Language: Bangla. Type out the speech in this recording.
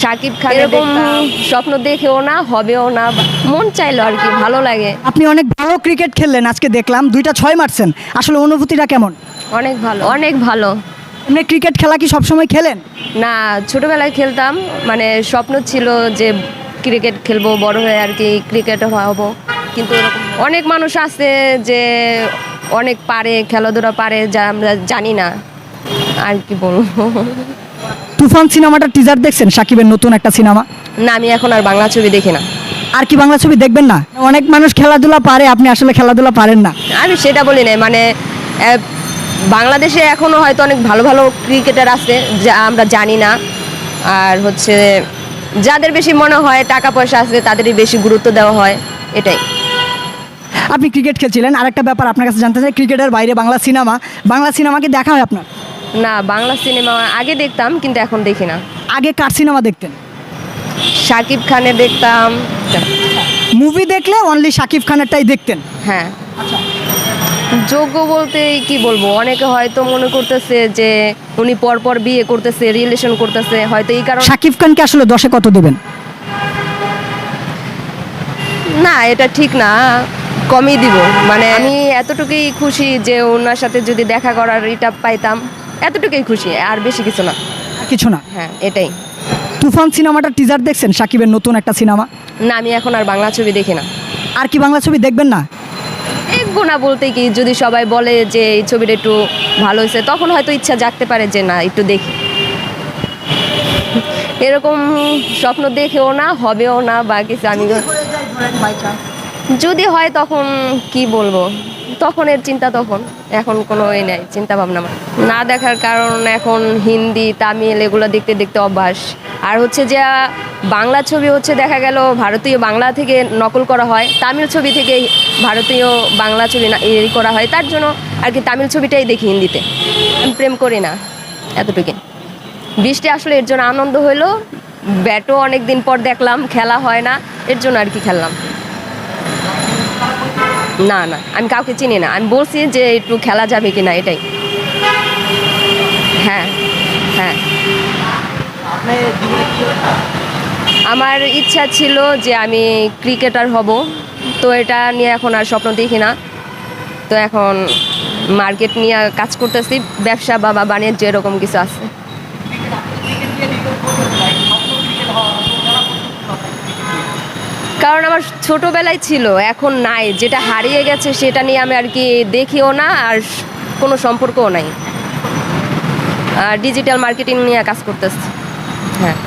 শাকিব খান এরকম স্বপ্ন দেখেও না, হবেও না, মন চাইলো আর কি, ভালো লাগে। আপনি অনেক ভালো ক্রিকেট খেললেন আজকে দেখলাম, 2টা 6 মারছেন, আসলে অনুভূতিটা কেমন? অনেক ভালো, অনেক ভালো। এমনি ক্রিকেট খেলা কি সবসময় খেলেন? না, ছোটবেলায় খেলতাম, মানে স্বপ্ন ছিল যে ক্রিকেট খেলবো, বড় হয়ে আর কি ক্রিকেটার হব। কিন্তু এরকম অনেক মানুষ আছে যে অনেক পারে, খেলাধুলা পারে, যা আমরা জানি না আর কি বলবো। তুফান সিনেমাটার টিজার দেখছেন? সাকিবের নতুন একটা সিনেমা। না, আমি এখন আর বাংলা ছবি দেখি না। আর কি বাংলা ছবি দেখবেন না? অনেক মানুষ খেলাধুলা পারে, আপনি আসলে খেলাধুলা পারেন না। আমি সেটা বলি না, মানে বাংলাদেশে এখনো হয়তো অনেক ভালো ভালো ক্রিকেটার আছে যা আমরা জানি না। আর হচ্ছে যাদের বেশি মনে হয় টাকা পয়সা আছে তাদেরই বেশি গুরুত্ব দেওয়া হয়, এটাই। আপনি ক্রিকেট খেলছিলেন, আরেকটা ব্যাপার আপনার কাছে জানতে চাই, ক্রিকেটের বাইরে বাংলা সিনেমা কি দেখা হয় আপনার? না, বাংলা সিনেমা আগে দেখতাম কিন্তু এখন দেখি না। আগে কার সিনেমা দেখতেন? শাকিব খানের দেখতাম। মুভি দেখলে অনলি শাকিব খানেরটাই দেখতেন? হ্যাঁ। যোগ্য বলতে কি বলবো, অনেকে হয়তো মনে করতেছে যে উনি পরপর বিয়ে করতেছে, রিলেশন করতেছে, হয়তো এই কারণে। শাকিব খানকে আসলে 10-এ কত দেবেন? না, এটা ঠিক না, কমই দিব। মানে আমি এতটুকুই খুশি যে ওনার সাথে যদি দেখা করার এটা পাইতাম, এতটুকুই খুশি, আর বেশি কিছু না। আর কিছু না। হ্যাঁ, এটাই। তুফান সিনেমাটার টিজার দেখছেন? সাকিবের নতুন একটা সিনেমা। না, আমি এখন আর বাংলা ছবি দেখি না। আর কি বাংলা ছবি দেখবেন না? দেখবো না বলতে কি, যদি সবাই বলে যে এই ছবিটা একটু ভালো হয়েছে, তখন হয়তো ইচ্ছা জাগতে পারে যে না, একটু দেখি। এরকম স্বপ্ন দেখেও না, হবেও না বা কিছু। আমি যদি হয় তখন কি বলবো, তখন এর চিন্তা, তখন এখন কোনো এই নাই চিন্তা ভাবনা আমার। না দেখার কারণ এখন হিন্দি, তামিল এগুলো দেখতে দেখতে অভ্যাস। আর হচ্ছে যে বাংলা ছবি হচ্ছে দেখা গেল ভারতীয় বাংলা থেকে নকল করা হয়, তামিল ছবি থেকে ভারতীয় বাংলা ছবি করা হয়, তার জন্য আর কি তামিল ছবিটাই দেখি হিন্দিতে। আমি প্রেম করি না, এতটুকু। বৃষ্টি আসলে এর জন্য আনন্দ হইলো, ব্যাটও অনেক দিন পর দেখলাম, খেলা হয় না, এর জন্য আর কি খেললাম। না না, আমি কাউকে চিনি না, আমি বলছি যে একটু খেলা যাবে কি না, এটাই। হ্যাঁ হ্যাঁ, আমার ইচ্ছা ছিল যে আমি ক্রিকেটার হব, তো এটা নিয়ে এখন আর স্বপ্ন দেখি না। তো এখন মার্কেট নিয়ে কাজ করতেছি, ব্যবসা বা বাণিজ্য এরকম কিছু আছে। কারণ আমার ছোটোবেলায় ছিল, এখন নাই, যেটা হারিয়ে গেছে সেটা নিয়ে আমি আর কি দেখিও না, আর কোনো সম্পর্কও নাই। ডিজিটাল মার্কেটিং নিয়ে কাজ করতেছি। হ্যাঁ।